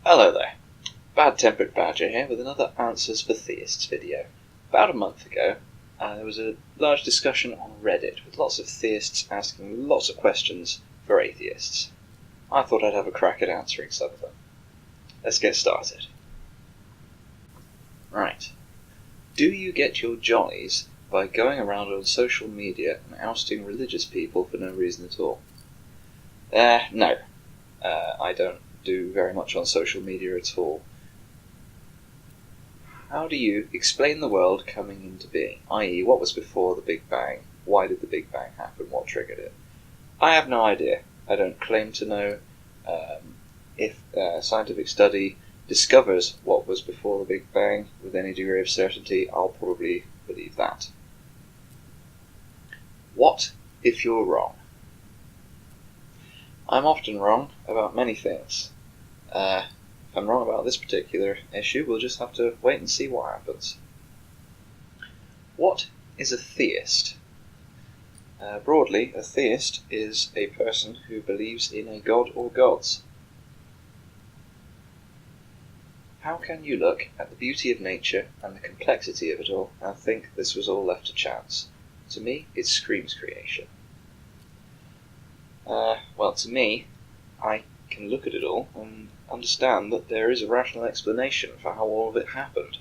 Hello there, Bad-Tempered Badger here with another Answers for Theists video. About a month ago, there was a large discussion on Reddit with lots of theists asking lots of questions for atheists. I thought I'd have a crack at answering some of them. Let's get started. Right. Do you get your jollies by going around on social media and ousting religious people for no reason at all? No. I don't do very much on social media at all. How do you explain the world coming into being? I.e., what was before the Big Bang? Why did the Big Bang happen? What triggered it? I have no idea. I don't claim to know. If scientific study discovers what was before the Big Bang with any degree of certainty, I'll probably believe that. What if you're wrong? I'm often wrong about many things. If I'm wrong about this particular issue, we'll just have to wait and see what happens. What is a theist? Broadly, a theist is a person who believes in a god or gods. How can you look at the beauty of nature and the complexity of it all and think this was all left to chance? To me, it screams creation. Well, to me, I can look at it all and understand that there is a rational explanation for how all of it happened.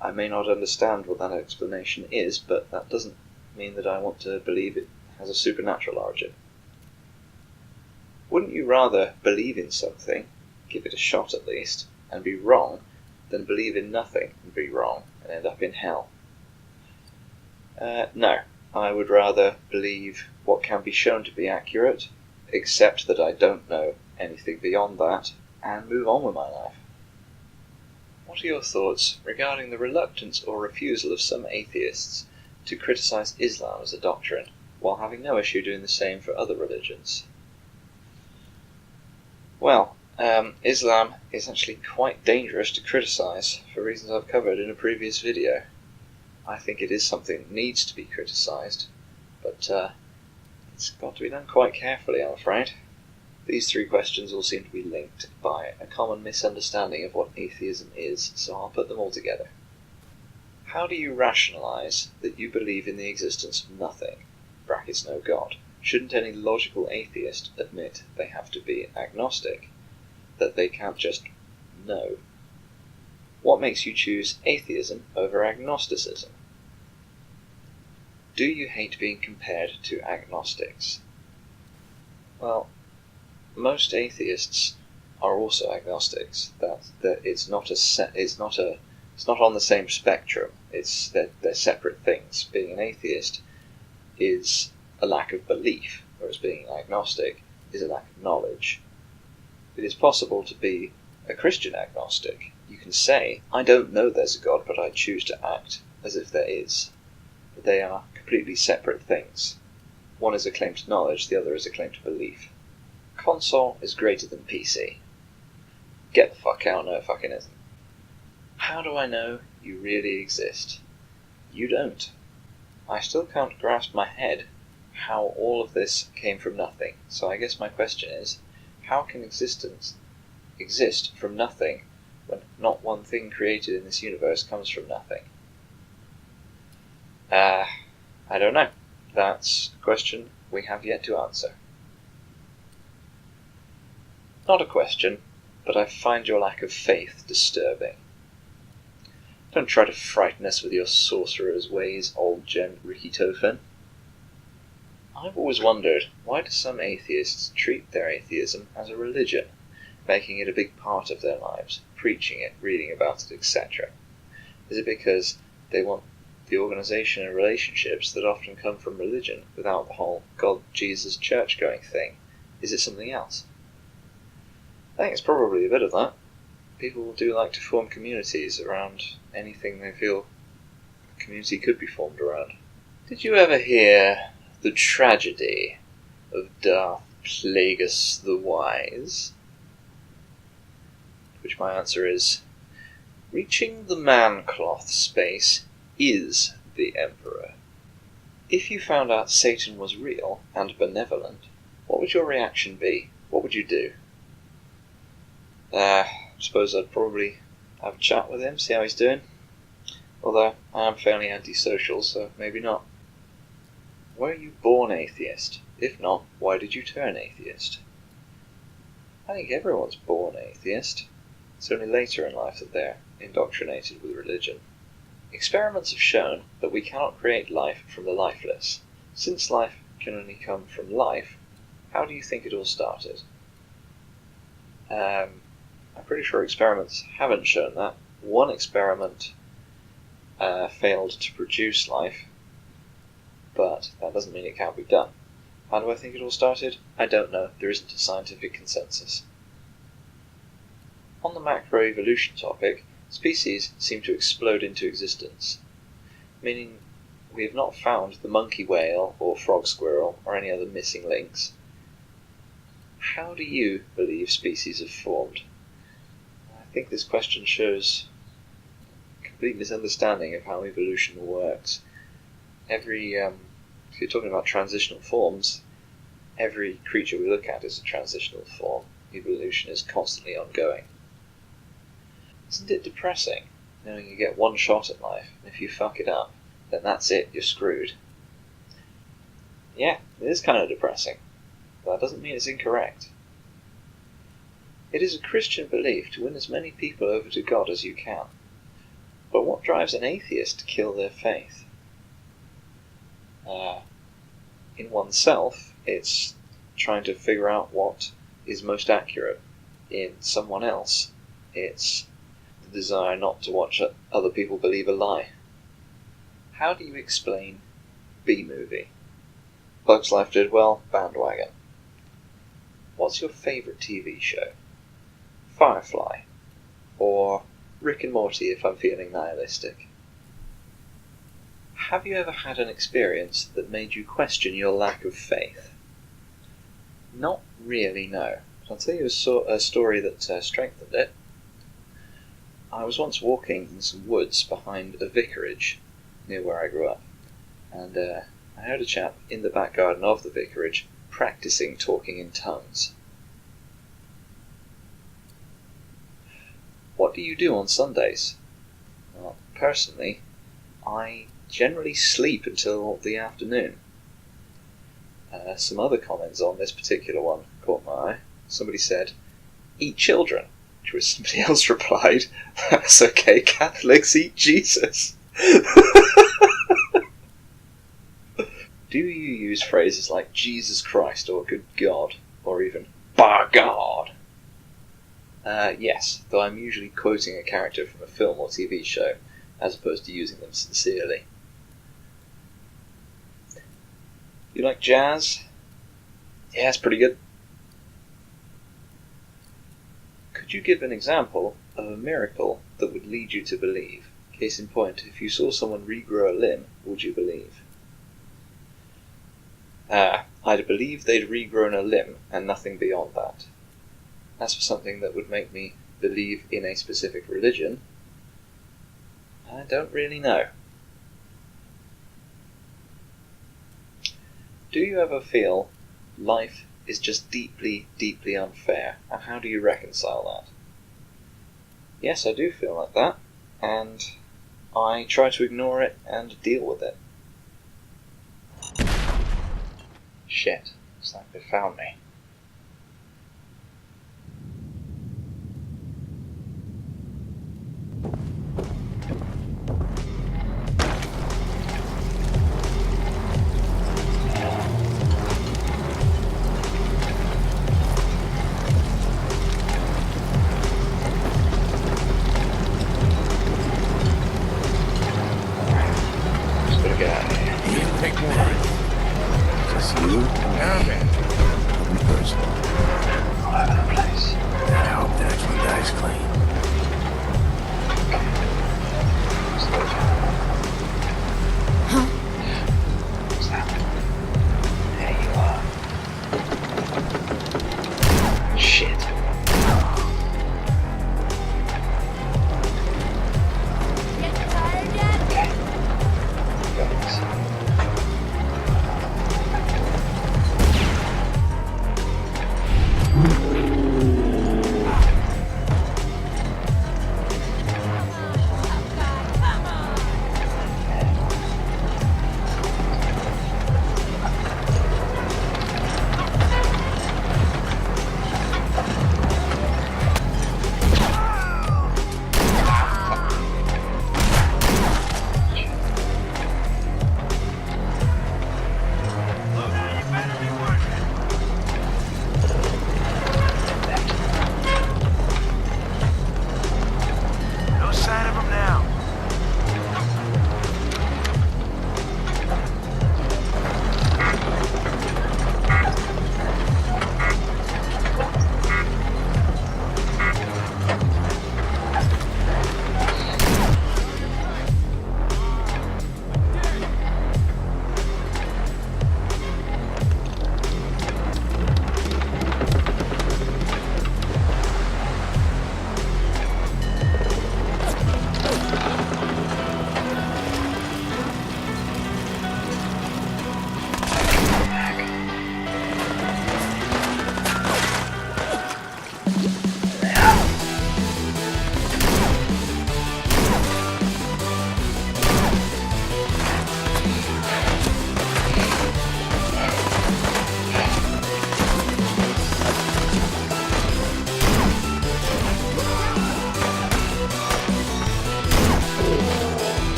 I may not understand what that explanation is, but that doesn't mean that I want to believe it has a supernatural origin. Wouldn't you rather believe in something, give it a shot at least, and be wrong, than believe in nothing and be wrong and end up in hell? No. I would rather believe what can be shown to be accurate, accept that I don't know anything beyond that, and move on with my life. What are your thoughts regarding the reluctance or refusal of some atheists to criticize Islam as a doctrine, while having no issue doing the same for other religions? Well, Islam is actually quite dangerous to criticize for reasons I've covered in a previous video. I think it is something that needs to be criticised, but it's got to be done quite carefully, I'm afraid. These three questions all seem to be linked by a common misunderstanding of what atheism is, so I'll put them all together. How do you rationalise that you believe in the existence of nothing, brackets no God? Shouldn't any logical atheist admit they have to be agnostic, that they can't just know? What makes you choose atheism over agnosticism? Do you hate being compared to agnostics? Well, most atheists are also agnostics. That it's not on the same spectrum. They're separate things. Being an atheist is a lack of belief, whereas being agnostic is a lack of knowledge. It is possible to be a Christian agnostic. You can say, I don't know there's a God, but I choose to act as if there is. But they are completely separate things. One is a claim to knowledge, the other is a claim to belief. Console is greater than PC. Get the fuck out, no it fucking isn't. How do I know you really exist? You don't. I still can't grasp my head how all of this came from nothing, so I guess my question is, how can existence exist from nothing when not one thing created in this universe comes from nothing? I don't know. That's a question we have yet to answer. Not a question, but I find your lack of faith disturbing. Don't try to frighten us with your sorcerer's ways, old Gen Rikitofen. I've always wondered, why do some atheists treat their atheism as a religion, making it a big part of their lives, preaching it, reading about it, etc.? Is it because they want the organisation and relationships that often come from religion without the whole God, Jesus, church-going thing? Is it something else? I think it's probably a bit of that. People do like to form communities around anything they feel a community could be formed around. Did you ever hear the tragedy of Darth Plagueis the Wise? Which my answer is, reaching the man-cloth space is the Emperor. If you found out Satan was real and benevolent, what would your reaction be? What would you do? suppose I'd probably have a chat with him, see how he's doing. Although I am fairly antisocial, so maybe not. Were you born atheist? If not, why did you turn atheist? I think everyone's born atheist. It's only later in life that they're indoctrinated with religion. Experiments have shown that we cannot create life from the lifeless. Since life can only come from life, how do you think it all started? I'm pretty sure experiments haven't shown that. One experiment failed to produce life, but that doesn't mean it can't be done. How do I think it all started? I don't know. There isn't a scientific consensus. On the macroevolution topic, species seem to explode into existence, meaning we have not found the monkey whale or frog squirrel or any other missing links. How do you believe species have formed? I think this question shows a complete misunderstanding of how evolution works. If you're talking about transitional forms, every creature we look at is a transitional form. Evolution is constantly ongoing. Isn't it depressing knowing you get one shot at life, and if you fuck it up, then that's it, you're screwed? Yeah, it is kind of depressing, but that doesn't mean it's incorrect. It is a Christian belief to win as many people over to God as you can. But what drives an atheist to kill their faith? In oneself, it's trying to figure out what is most accurate. In someone else, it's the desire not to watch other people believe a lie. How do you explain B-movie? Bugs Life did well, bandwagon. What's your favourite TV show? Firefly? Or Rick and Morty if I'm feeling nihilistic? Have you ever had an experience that made you question your lack of faith? Not really, no. I'll tell you a story that strengthened it. I was once walking in some woods behind a vicarage near where I grew up, and I heard a chap in the back garden of the vicarage practicing talking in tongues. What do you do on Sundays? Well, personally, I generally sleep until the afternoon. Some other comments on this particular one caught my eye. Somebody said, "Eat children," to which somebody else replied, "That's okay, Catholics eat Jesus." Do you use phrases like Jesus Christ or good God, or even by God? Yes, though I'm usually quoting a character from a film or TV show, as opposed to using them sincerely. You like jazz? Yeah, it's pretty good. Could you give an example of a miracle that would lead you to believe? Case in point, if you saw someone regrow a limb, would you believe? I'd believe they'd regrown a limb and nothing beyond that. As for something that would make me believe in a specific religion, I don't really know. Do you ever feel life is just deeply, deeply unfair, and how do you reconcile that? Yes, I do feel like that, and I try to ignore it and deal with it. Shit, it's like they found me.